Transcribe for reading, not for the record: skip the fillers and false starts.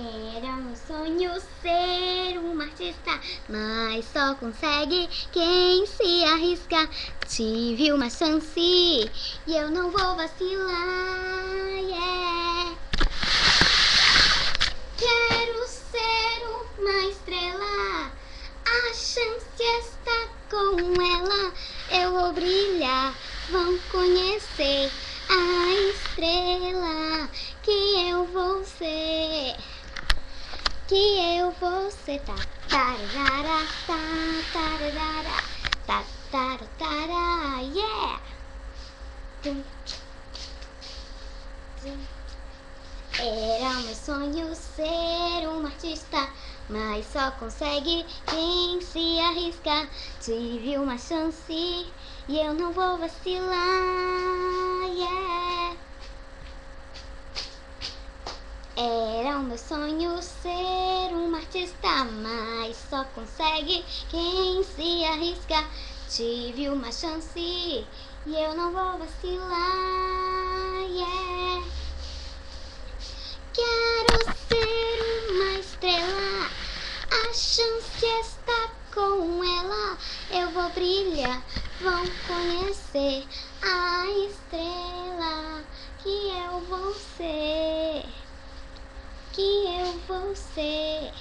Era meu sonho ser uma artista, mas só consegue quem se arrisca. Tive uma chance e eu não vou vacilar, yeah. Quero ser uma estrela, a chance está com ela. Eu vou brilhar, vão conhecer a estrela que eu vou ser. Que eu vou ser, tá, tararara, tá, tararara, tá, tararara, yeah! Era meu sonho ser uma artista, mas só consegue quem se arrisca. Tive uma chance e eu não vou vacilar, yeah! Era o meu sonho ser uma artista, mas só consegue quem se arrisca. Tive uma chance e eu não vou vacilar, yeah. Quero ser uma estrela, a chance está com ela. Eu vou brilhar, vão conhecer a estrela que eu vou ser. Que eu vou ser.